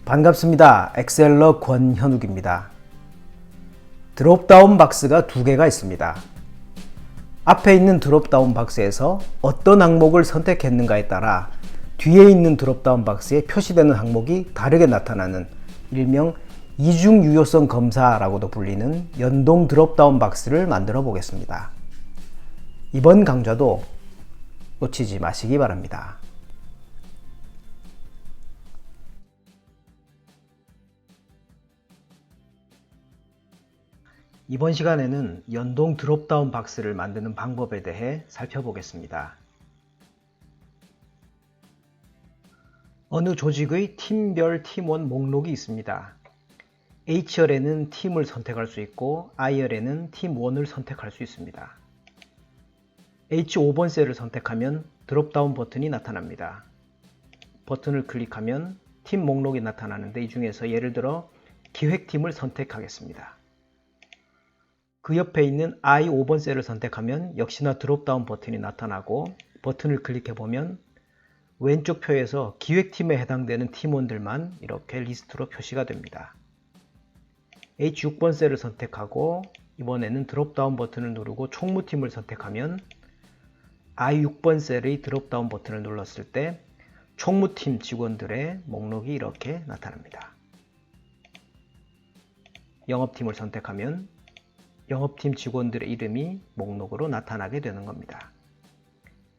반갑습니다. 엑셀러 권현욱입니다. 드롭다운 박스가 두 개가 있습니다. 앞에 있는 드롭다운 박스에서 어떤 항목을 선택했는가에 따라 뒤에 있는 드롭다운 박스에 표시되는 항목이 다르게 나타나는 일명 이중 유효성 검사라고도 불리는 연동 드롭다운 박스를 만들어 보겠습니다. 이번 강좌도 놓치지 마시기 바랍니다. 이번 시간에는 연동 드롭다운 박스를 만드는 방법에 대해 살펴보겠습니다. 어느 조직의 팀별 팀원 목록이 있습니다. H열에는 팀을 선택할 수 있고 I열에는 팀1을 선택할 수 있습니다. H5번 셀을 선택하면 드롭다운 버튼이 나타납니다. 버튼을 클릭하면 팀 목록이 나타나는데 이 중에서 예를 들어 기획팀을 선택하겠습니다. 그 옆에 있는 I5번 셀을 선택하면 역시나 드롭다운 버튼이 나타나고 버튼을 클릭해보면 왼쪽 표에서 기획팀에 해당되는 팀원들만 이렇게 리스트로 표시가 됩니다. H6번 셀을 선택하고 이번에는 드롭다운 버튼을 누르고 총무팀을 선택하면 I6번 셀의 드롭다운 버튼을 눌렀을 때 총무팀 직원들의 목록이 이렇게 나타납니다. 영업팀을 선택하면 영업팀 직원들의 이름이 목록으로 나타나게 되는 겁니다.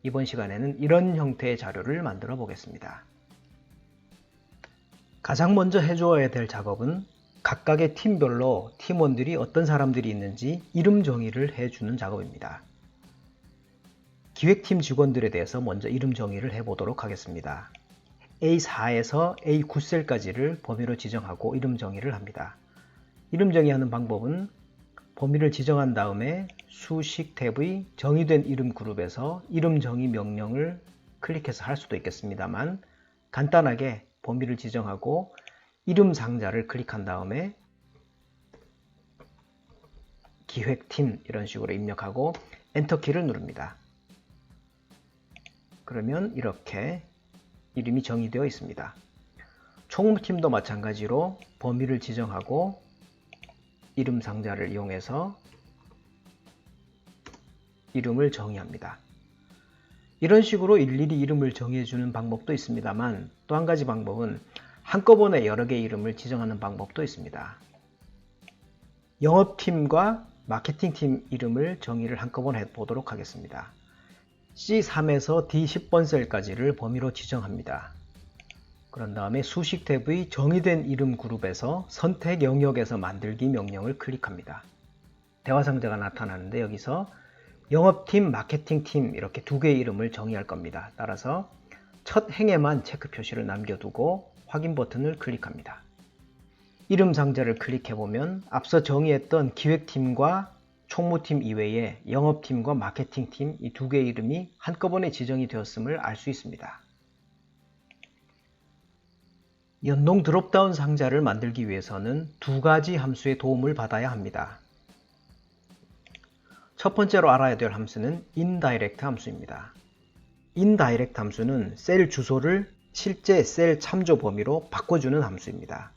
이번 시간에는 이런 형태의 자료를 만들어 보겠습니다. 가장 먼저 해줘야 될 작업은 각각의 팀별로 팀원들이 어떤 사람들이 있는지 이름 정의를 해주는 작업입니다. 기획팀 직원들에 대해서 먼저 이름 정의를 해보도록 하겠습니다. A4에서 A9셀까지를 범위로 지정하고 이름 정의를 합니다. 이름 정의하는 방법은 범위를 지정한 다음에 수식 탭의 정의된 이름 그룹에서 이름 정의 명령을 클릭해서 할 수도 있겠습니다만 간단하게 범위를 지정하고 이름 상자를 클릭한 다음에 기획팀 이런 식으로 입력하고 엔터키를 누릅니다. 그러면 이렇게 이름이 정의되어 있습니다. 총무팀도 마찬가지로 범위를 지정하고 이름 상자를 이용해서 이름을 정의합니다. 이런 식으로 일일이 이름을 정의해주는 방법도 있습니다만 또 한 가지 방법은 한꺼번에 여러 개의 이름을 지정하는 방법도 있습니다. 영업팀과 마케팅팀 이름을 정의를 한꺼번에 해보도록 하겠습니다. C3에서 D10번 셀까지를 범위로 지정합니다. 그런 다음에 수식 탭의 정의된 이름 그룹에서 선택 영역에서 만들기 명령을 클릭합니다. 대화 상자가 나타나는데 여기서 영업팀, 마케팅팀 이렇게 두 개의 이름을 정의할 겁니다. 따라서 첫 행에만 체크 표시를 남겨두고 확인 버튼을 클릭합니다. 이름 상자를 클릭해보면 앞서 정의했던 기획팀과 총무팀 이외에 영업팀과 마케팅팀 이 두 개의 이름이 한꺼번에 지정이 되었음을 알 수 있습니다. 연동 드롭다운 상자를 만들기 위해서는 두 가지 함수의 도움을 받아야 합니다. 첫 번째로 알아야 될 함수는 indirect 함수입니다. indirect 함수는 셀 주소를 실제 셀 참조 범위로 바꿔주는 함수입니다.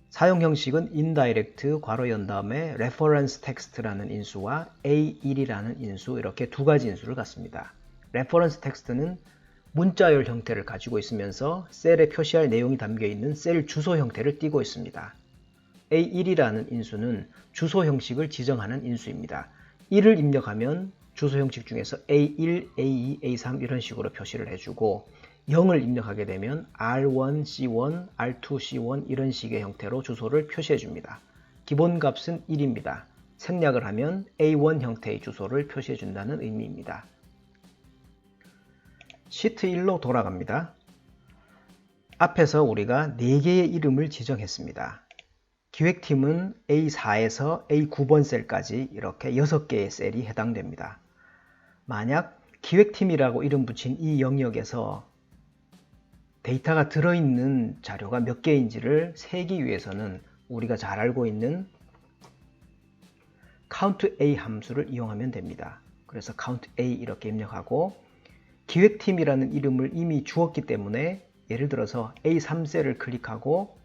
사용 형식은 indirect 괄호 연 다음에 reference text라는 인수와 A1이라는 인수 이렇게 두 가지 인수를 갖습니다. reference text는 문자열 형태를 가지고 있으면서 셀에 표시할 내용이 담겨있는 셀 주소 형태를 띠고 있습니다. A1이라는 인수는 주소 형식을 지정하는 인수입니다. 1을 입력하면 주소 형식 중에서 A1, A2, A3 이런 식으로 표시를 해주고 0을 입력하게 되면 R1, C1, R2, C1 이런 식의 형태로 주소를 표시해 줍니다. 기본 값은 1입니다. 생략을 하면 A1 형태의 주소를 표시해 준다는 의미입니다. 시트 1로 돌아갑니다. 앞에서 우리가 4개의 이름을 지정했습니다. 기획팀은 A4에서 A9번 셀까지 이렇게 6개의 셀이 해당됩니다. 만약 기획팀이라고 이름 붙인 이 영역에서 데이터가 들어있는 자료가 몇 개인지를 세기 위해서는 우리가 잘 알고 있는 countA 함수를 이용하면 됩니다. 그래서 countA 이렇게 입력하고 기획팀이라는 이름을 이미 주었기 때문에 예를 들어서 A3셀을 클릭하고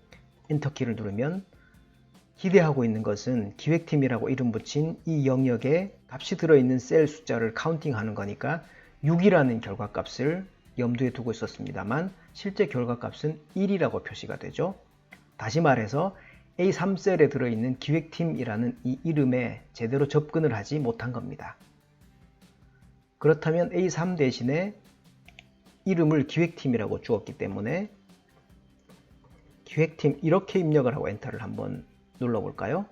엔터키를 누르면 기대하고 있는 것은 기획팀이라고 이름 붙인 이 영역에 값이 들어있는 셀 숫자를 카운팅하는 거니까 6이라는 결과값을 염두에 두고 있었습니다만 실제 결과값은 1이라고 표시가 되죠. 다시 말해서 A3셀에 들어있는 기획팀이라는 이 이름에 제대로 접근을 하지 못한 겁니다. 그렇다면 A3 대신에 이름을 기획팀이라고 주었기 때문에 기획팀 이렇게 입력을 하고 엔터를 한번 눌러볼까요?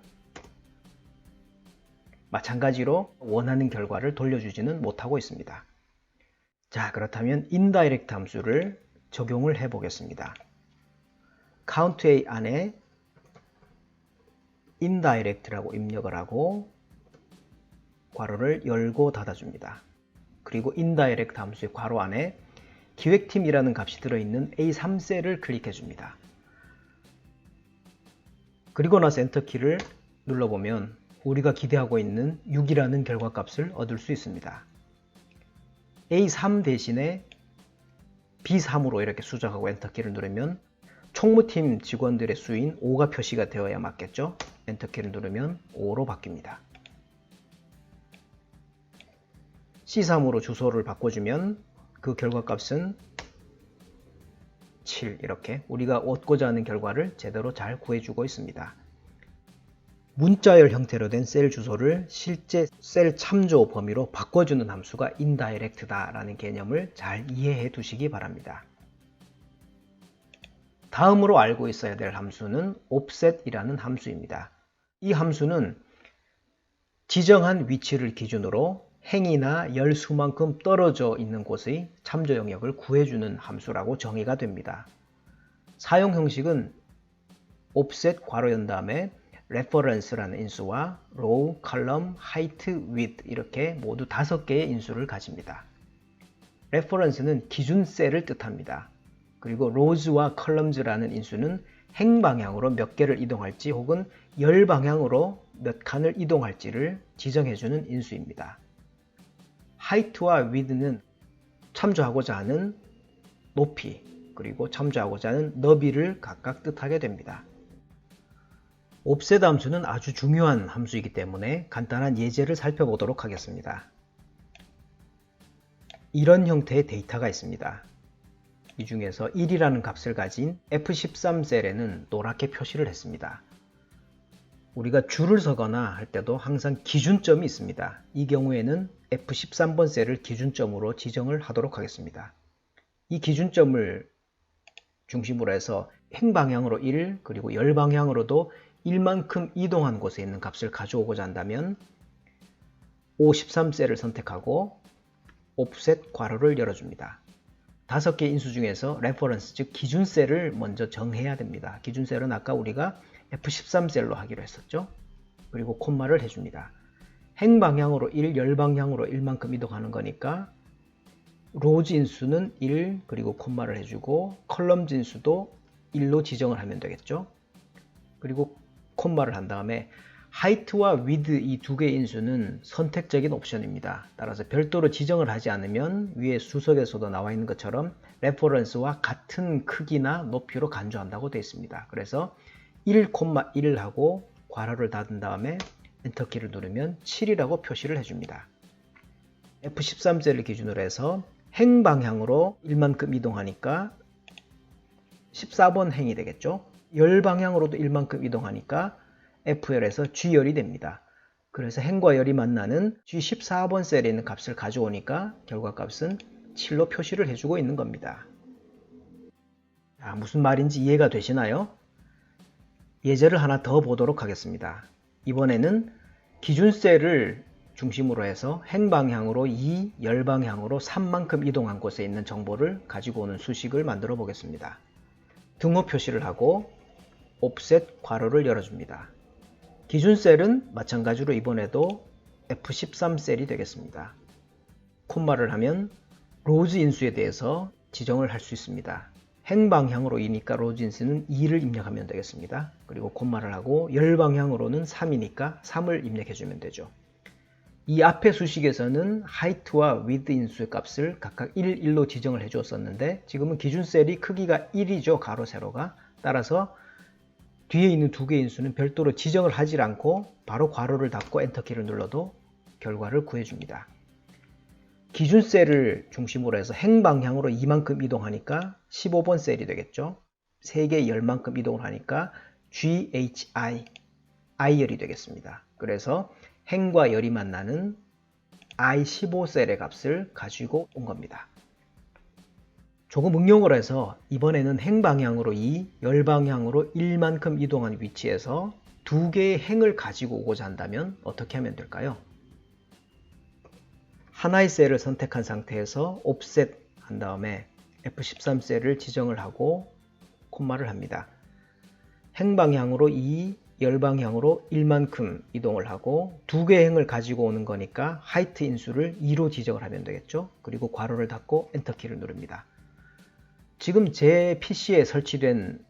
마찬가지로 원하는 결과를 돌려주지는 못하고 있습니다. 자, 그렇다면 indirect 함수를 적용을 해 보겠습니다. countA 안에 indirect라고 입력을 하고 괄호를 열고 닫아줍니다. 그리고 indirect 함수의 괄호 안에 기획팀이라는 값이 들어있는 A3셀을 클릭해 줍니다. 그리고 나서 엔터키를 눌러보면 우리가 기대하고 있는 6이라는 결과값을 얻을 수 있습니다. A3 대신에 B3으로 이렇게 수정하고 엔터키를 누르면 총무팀 직원들의 수인 5가 표시가 되어야 맞겠죠? 엔터키를 누르면 5로 바뀝니다. C3으로 주소를 바꿔주면 그 결과값은 7 이렇게 우리가 얻고자 하는 결과를 제대로 잘 구해주고 있습니다. 문자열 형태로 된 셀 주소를 실제 셀 참조 범위로 바꿔주는 함수가 indirect다 라는 개념을 잘 이해해 두시기 바랍니다. 다음으로 알고 있어야 될 함수는 offset이라는 함수입니다. 이 함수는 지정한 위치를 기준으로 행이나 열 수만큼 떨어져 있는 곳의 참조 영역을 구해주는 함수라고 정의가 됩니다. 사용 형식은 offset 괄호 연 다음에 reference라는 인수와 row, column, height, width 이렇게 모두 5개의 인수를 가집니다. reference는 기준 셀을 뜻합니다. 그리고 rows와 columns라는 인수는 행 방향으로 몇 개를 이동할지 혹은 열 방향으로 몇 칸을 이동할지를 지정해주는 인수입니다. height와 width는 참조하고자 하는 높이 그리고 참조하고자 하는 너비를 각각 뜻하게 됩니다. offset 함수는 아주 중요한 함수이기 때문에 간단한 예제를 살펴보도록 하겠습니다. 이런 형태의 데이터가 있습니다. 이 중에서 1이라는 값을 가진 F13 셀에는 노랗게 표시를 했습니다. 우리가 줄을 서거나 할 때도 항상 기준점이 있습니다. 이 경우에는 F13번 셀을 기준점으로 지정을 하도록 하겠습니다. 이 기준점을 중심으로 해서 행방향으로 1 그리고 열방향으로도 1만큼 이동한 곳에 있는 값을 가져오고자 한다면 O13셀을 선택하고 offset 괄호를 열어줍니다. 5개 인수 중에서 reference 즉 기준셀을 먼저 정해야 됩니다. 기준셀은 아까 우리가 F13셀로 하기로 했었죠. 그리고 콤마를 해줍니다. 행방향으로 1, 열방향으로 1만큼 이동하는 거니까 로즈 인수는 1 그리고 콤마를 해주고 컬럼즈 인수도 1로 지정을 하면 되겠죠. 그리고 콤마를 한 다음에 하이트와 위드 이 2개의 인수는 선택적인 옵션입니다. 따라서 별도로 지정을 하지 않으면 위에 수석에서도 나와 있는 것처럼 레퍼런스와 같은 크기나 높이로 간주한다고 되어 있습니다. 그래서 1,1을 하고 괄호를 닫은 다음에 엔터키를 누르면 7이라고 표시를 해줍니다. F13셀을 기준으로 해서 행 방향으로 1만큼 이동하니까 14번 행이 되겠죠. 열 방향으로도 1만큼 이동하니까 F열에서 G열이 됩니다. 그래서 행과 열이 만나는 G14번 셀에 있는 값을 가져오니까 결과값은 7로 표시를 해주고 있는 겁니다. 자, 무슨 말인지 이해가 되시나요? 예제를 하나 더 보도록 하겠습니다. 이번에는 기준 셀을 중심으로 해서 행방향으로 2, 열방향으로 3만큼 이동한 곳에 있는 정보를 가지고 오는 수식을 만들어 보겠습니다. 등호 표시를 하고 offset 괄호를 열어줍니다. 기준 셀은 마찬가지로 이번에도 F13 셀이 되겠습니다. 콤마를 하면 로즈 인수에 대해서 지정을 할 수 있습니다. 행방향으로 2니까 로즈 인수는 2를 입력하면 되겠습니다. 그리고 콤마를 하고 열방향으로는 3이니까 3을 입력해주면 되죠. 이 앞의 수식에서는 하이트와 위드 인수의 값을 각각 1, 1로 지정을 해주었었는데 지금은 기준 셀이 크기가 1이죠. 가로 세로가. 따라서 뒤에 있는 두 개의 인수는 별도로 지정을 하지 않고 바로 괄호를 닫고 엔터키를 눌러도 결과를 구해줍니다. 기준 셀을 중심으로 해서 행방향으로 이만큼 이동하니까 15번 셀이 되겠죠. 3개의 열만큼 이동을 하니까 GHI, I열이 되겠습니다. 그래서 행과 열이 만나는 I15셀의 값을 가지고 온 겁니다. 조금 응용을 해서 이번에는 행방향으로 2, 열방향으로 1만큼 이동한 위치에서 두 개의 행을 가지고 오고자 한다면 어떻게 하면 될까요? 하나의 셀을 선택한 상태에서 옵셋 한 다음에 F13 셀을 지정을 하고 콤마를 합니다. 행방향으로 2, 열방향으로 1만큼 이동을 하고 두 개의 행을 가지고 오는 거니까 하이트 인수를 2로 지정을 하면 되겠죠. 그리고 괄호를 닫고 엔터키를 누릅니다. 지금 제 PC에 설치된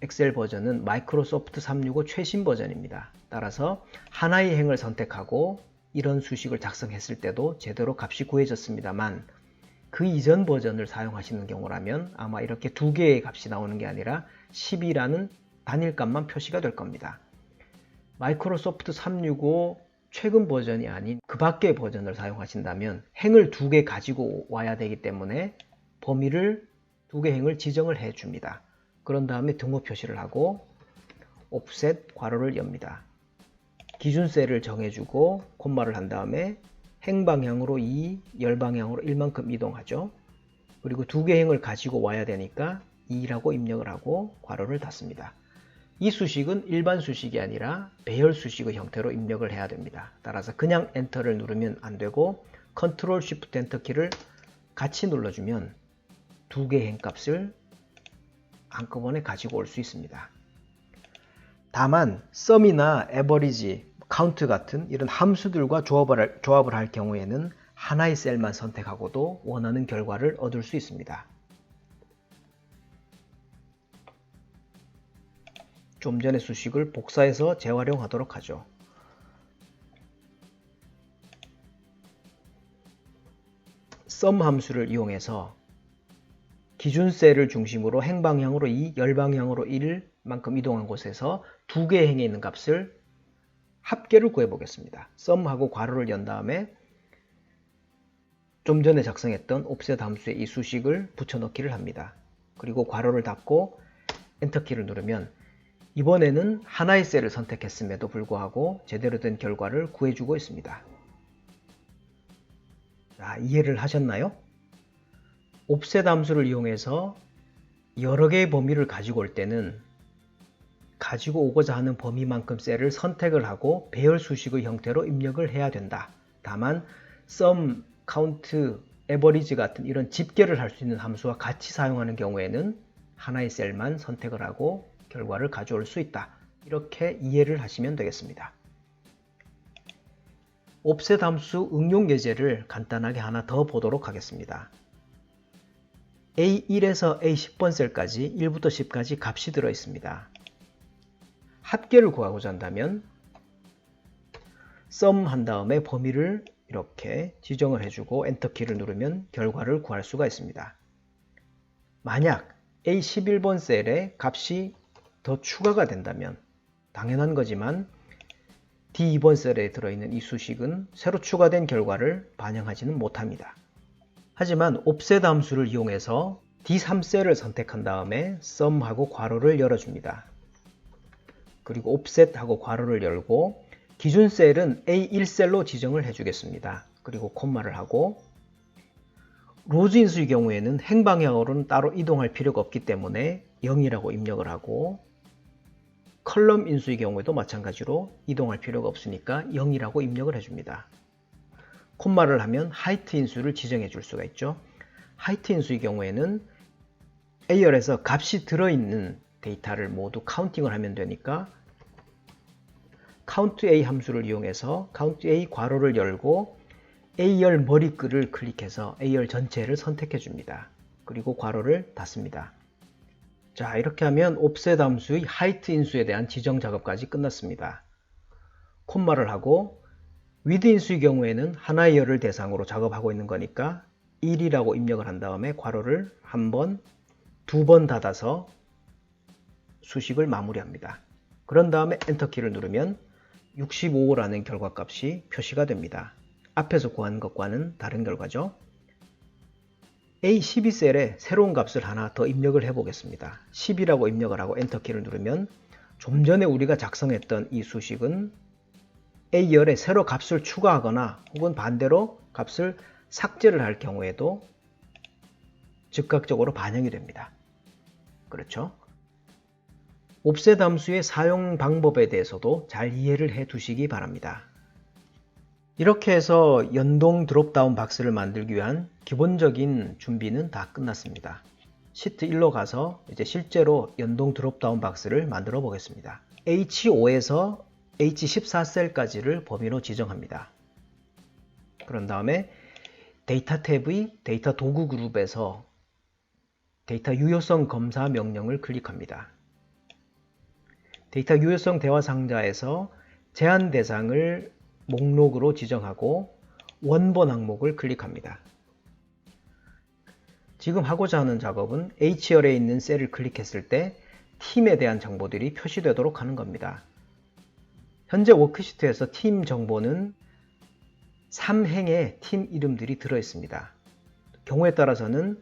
엑셀 버전은 마이크로소프트 365 최신 버전입니다. 따라서 하나의 행을 선택하고 이런 수식을 작성했을 때도 제대로 값이 구해졌습니다만 그 이전 버전을 사용하시는 경우라면 아마 이렇게 두 개의 값이 나오는 게 아니라 10이라는 단일값만 표시가 될 겁니다. 마이크로소프트 365 최근 버전이 아닌 그 밖의 버전을 사용하신다면 행을 두 개 가지고 와야 되기 때문에 범위를 두 개 행을 지정을 해 줍니다. 그런 다음에 등호 표시를 하고 옵셋 괄호를 엽니다. 기준 셀을 정해주고 콤마를 한 다음에 행방향으로 2, 열방향으로 1만큼 이동하죠. 그리고 두 개 행을 가지고 와야 되니까 2라고 입력을 하고 괄호를 닫습니다. 이 수식은 일반 수식이 아니라 배열 수식의 형태로 입력을 해야 됩니다. 따라서 그냥 엔터를 누르면 안 되고 컨트롤 쉬프트 엔터 키를 같이 눌러주면 두 개의 행값을 한꺼번에 가지고 올 수 있습니다. 다만 sum이나 average, count 같은 이런 함수들과 조합을 할 경우에는 하나의 셀만 선택하고도 원하는 결과를 얻을 수 있습니다. 좀 전의 수식을 복사해서 재활용하도록 하죠. sum 함수를 이용해서 기준 셀을 중심으로 행방향으로 2, 열방향으로 1만큼 이동한 곳에서 두 개의 행에 있는 값을 합계를 구해 보겠습니다. sum하고 괄호를 연 다음에 좀 전에 작성했던 offset 함수에 이 수식을 붙여넣기를 합니다. 그리고 괄호를 닫고 엔터키를 누르면 이번에는 하나의 셀을 선택했음에도 불구하고 제대로 된 결과를 구해주고 있습니다. 자, 이해를 하셨나요? 옵셋 함수를 이용해서 여러 개의 범위를 가지고 올 때는 가지고 오고자 하는 범위만큼 셀을 선택을 하고 배열 수식의 형태로 입력을 해야 된다. 다만 sum, count, average 같은 이런 집계를 할 수 있는 함수와 같이 사용하는 경우에는 하나의 셀만 선택을 하고 결과를 가져올 수 있다. 이렇게 이해를 하시면 되겠습니다. 옵셋 함수 응용 예제를 간단하게 하나 더 보도록 하겠습니다. A1에서 A10번 셀까지 1부터 10까지 값이 들어 있습니다. 합계를 구하고자 한다면 sum 한 다음에 범위를 이렇게 지정을 해주고 엔터키를 누르면 결과를 구할 수가 있습니다. 만약 A11번 셀에 값이 더 추가가 된다면 당연한 거지만 D2번 셀에 들어있는 이 수식은 새로 추가된 결과를 반영하지는 못합니다. 하지만 옵셋 함수를 이용해서 D3셀을 선택한 다음에 sum하고 괄호를 열어줍니다. 그리고 옵셋하고 괄호를 열고 기준 셀은 A1셀로 지정을 해주겠습니다. 그리고 콤마를 하고 로즈 인수의 경우에는 행방향으로는 따로 이동할 필요가 없기 때문에 0이라고 입력을 하고 컬럼 인수의 경우에도 마찬가지로 이동할 필요가 없으니까 0이라고 입력을 해줍니다. 콤마를 하면 하이트 인수를 지정해 줄 수가 있죠. 하이트 인수의 경우에는 A열에서 값이 들어있는 데이터를 모두 카운팅을 하면 되니까 countA 함수를 이용해서 countA 괄호를 열고 A열 머리글을 클릭해서 A열 전체를 선택해 줍니다. 그리고 괄호를 닫습니다. 자, 이렇게 하면 옵셋 함수의 하이트 인수에 대한 지정 작업까지 끝났습니다. 콤마를 하고 위드 인수의 경우에는 하나의 열을 대상으로 작업하고 있는 거니까 1이라고 입력을 한 다음에 괄호를 한 번, 두 번 닫아서 수식을 마무리합니다. 그런 다음에 엔터키를 누르면 65라는 결과값이 표시가 됩니다. 앞에서 구한 것과는 다른 결과죠. A12셀에 새로운 값을 하나 더 입력을 해 보겠습니다. 10이라고 입력을 하고 엔터키를 누르면 좀 전에 우리가 작성했던 이 수식은 A열에 새로 값을 추가하거나 혹은 반대로 값을 삭제를 할 경우에도 즉각적으로 반영이 됩니다. 그렇죠? 옵셋 함수의 사용 방법에 대해서도 잘 이해를 해 두시기 바랍니다. 이렇게 해서 연동 드롭다운 박스를 만들기 위한 기본적인 준비는 다 끝났습니다. 시트 1로 가서 이제 실제로 연동 드롭다운 박스를 만들어 보겠습니다. H5에서 H14셀까지를 범위로 지정합니다. 그런 다음에 데이터 탭의 데이터 도구 그룹에서 데이터 유효성 검사 명령을 클릭합니다. 데이터 유효성 대화 상자에서 제한 대상을 목록으로 지정하고 원본 항목을 클릭합니다. 지금 하고자 하는 작업은 H열에 있는 셀을 클릭했을 때 팀에 대한 정보들이 표시되도록 하는 겁니다. 현재 워크시트에서 팀 정보는 3행의 팀 이름들이 들어있습니다. 경우에 따라서는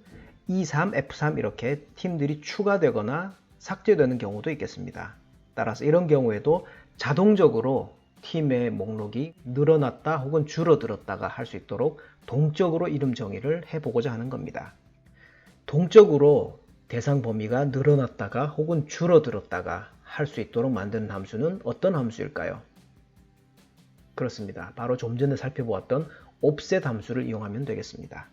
E3, F3 이렇게 팀들이 추가되거나 삭제되는 경우도 있겠습니다. 따라서 이런 경우에도 자동적으로 팀의 목록이 늘어났다 혹은 줄어들었다가 할 수 있도록 동적으로 이름 정의를 해보고자 하는 겁니다. 동적으로 대상 범위가 늘어났다가 혹은 줄어들었다가 할 수 있도록 만드는 함수는 어떤 함수일까요? 그렇습니다. 바로 좀 전에 살펴보았던 offset 함수를 이용하면 되겠습니다.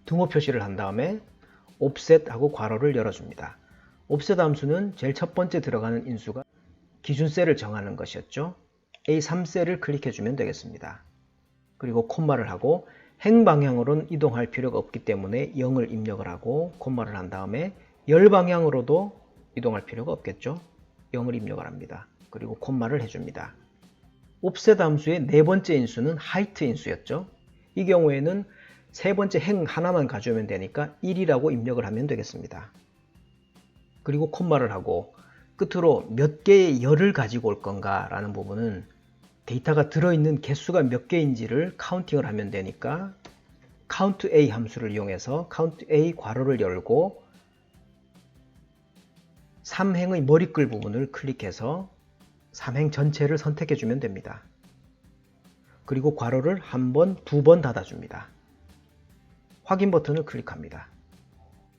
등호 표시를 한 다음에 offset 하고 괄호를 열어줍니다. offset 함수는 제일 첫 번째 들어가는 인수가 기준 셀을 정하는 것이었죠. A3셀을 클릭해주면 되겠습니다. 그리고 콤마를 하고 행 방향으로는 이동할 필요가 없기 때문에 0을 입력을 하고 콤마를 한 다음에 열 방향으로도 이동할 필요가 없겠죠. 0을 입력을 합니다. 그리고 콤마를 해줍니다. offset 함수의 네 번째 인수는 height 인수였죠. 이 경우에는 세 번째 행 하나만 가져오면 되니까 1이라고 입력을 하면 되겠습니다. 그리고 콤마를 하고 끝으로 몇 개의 열을 가지고 올 건가 라는 부분은 데이터가 들어있는 개수가 몇 개인지를 카운팅을 하면 되니까 countA 함수를 이용해서 countA 괄호를 열고 3행의 머리글 부분을 클릭해서 3행 전체를 선택해 주면 됩니다. 그리고 괄호를 한 번, 두 번 닫아줍니다. 확인 버튼을 클릭합니다.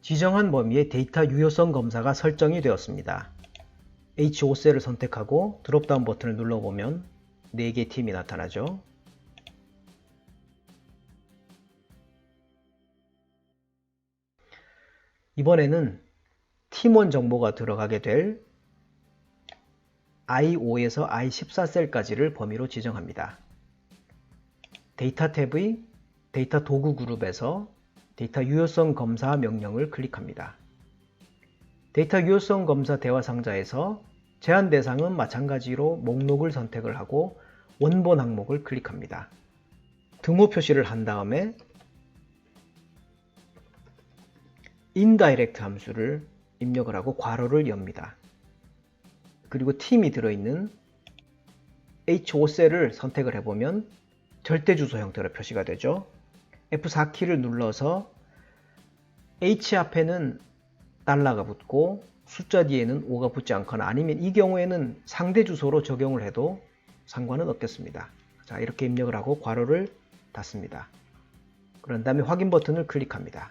지정한 범위의 데이터 유효성 검사가 설정이 되었습니다. H5셀을 선택하고 드롭다운 버튼을 눌러보면 4개의 팀이 나타나죠. 이번에는 팀원 정보가 들어가게 될 I5에서 I14셀까지를 범위로 지정합니다. 데이터 탭의 데이터 도구 그룹에서 데이터 유효성 검사 명령을 클릭합니다. 데이터 유효성 검사 대화 상자에서 제한 대상은 마찬가지로 목록을 선택을 하고 원본 항목을 클릭합니다. 등호 표시를 한 다음에 indirect 함수를 입력을 하고 괄호를 엽니다. 그리고 팀이 들어있는 H5셀을 선택을 해보면 절대 주소 형태로 표시가 되죠. F4키를 눌러서 H 앞에는 달러가 붙고 숫자 뒤에는 5가 붙지 않거나 아니면 이 경우에는 상대 주소로 적용을 해도 상관은 없겠습니다. 자, 이렇게 입력을 하고 괄호를 닫습니다. 그런 다음에 확인 버튼을 클릭합니다.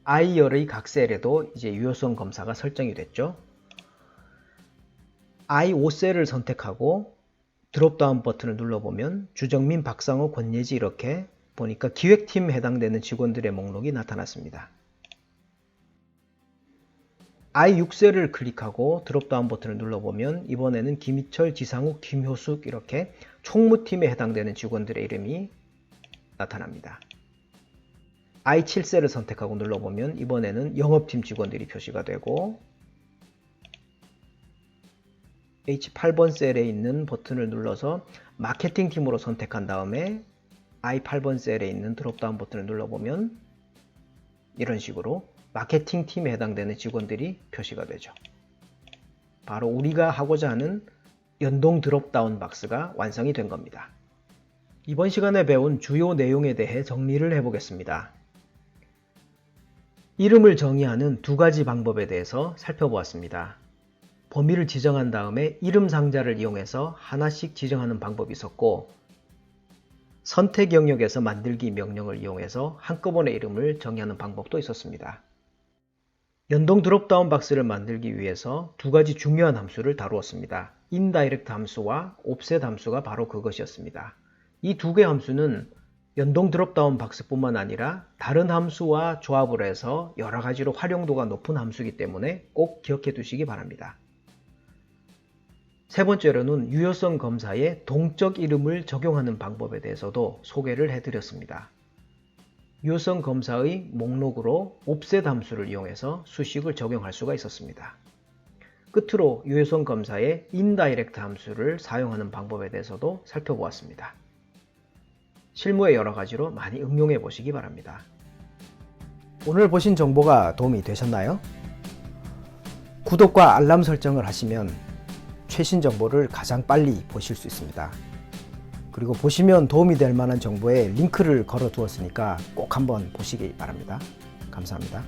I열의 각 셀에도 이제 유효성 검사가 설정이 됐죠. I5셀을 선택하고 드롭다운 버튼을 눌러보면 주정민, 박상호, 권예지 이렇게 보니까 기획팀에 해당되는 직원들의 목록이 나타났습니다. I6셀을 클릭하고 드롭다운 버튼을 눌러보면 이번에는 김희철, 지상욱, 김효숙 이렇게 총무팀에 해당되는 직원들의 이름이 나타납니다. I7셀을 선택하고 눌러보면 이번에는 영업팀 직원들이 표시가 되고 H8번 셀에 있는 버튼을 눌러서 마케팅 팀으로 선택한 다음에 I8번 셀에 있는 드롭다운 버튼을 눌러보면 이런 식으로 마케팅 팀에 해당되는 직원들이 표시가 되죠. 바로 우리가 하고자 하는 연동 드롭다운 박스가 완성이 된 겁니다. 이번 시간에 배운 주요 내용에 대해 정리를 해보겠습니다. 이름을 정의하는 두 가지 방법에 대해서 살펴보았습니다. 범위를 지정한 다음에 이름 상자를 이용해서 하나씩 지정하는 방법이 있었고, 선택 영역에서 만들기 명령을 이용해서 한꺼번에 이름을 정의하는 방법도 있었습니다. 연동 드롭다운 박스를 만들기 위해서 두 가지 중요한 함수를 다루었습니다. 인다이렉트 함수와 옵셋 함수가 바로 그것이었습니다. 이 두 개의 함수는 연동 드롭다운 박스뿐만 아니라 다른 함수와 조합을 해서 여러 가지로 활용도가 높은 함수이기 때문에 꼭 기억해 두시기 바랍니다. 세 번째로는 유효성 검사에 동적 이름을 적용하는 방법에 대해서도 소개를 해드렸습니다. 유효성 검사의 목록으로 옵셋 함수를 이용해서 수식을 적용할 수가 있었습니다. 끝으로 유효성 검사에 인다이렉트 함수를 사용하는 방법에 대해서도 살펴보았습니다. 실무에 여러 가지로 많이 응용해 보시기 바랍니다. 오늘 보신 정보가 도움이 되셨나요? 구독과 알람 설정을 하시면 최신 정보를 가장 빨리 보실 수 있습니다. 그리고 보시면 도움이 될 만한 정보에 링크를 걸어 두었으니까 꼭 한번 보시기 바랍니다. 감사합니다.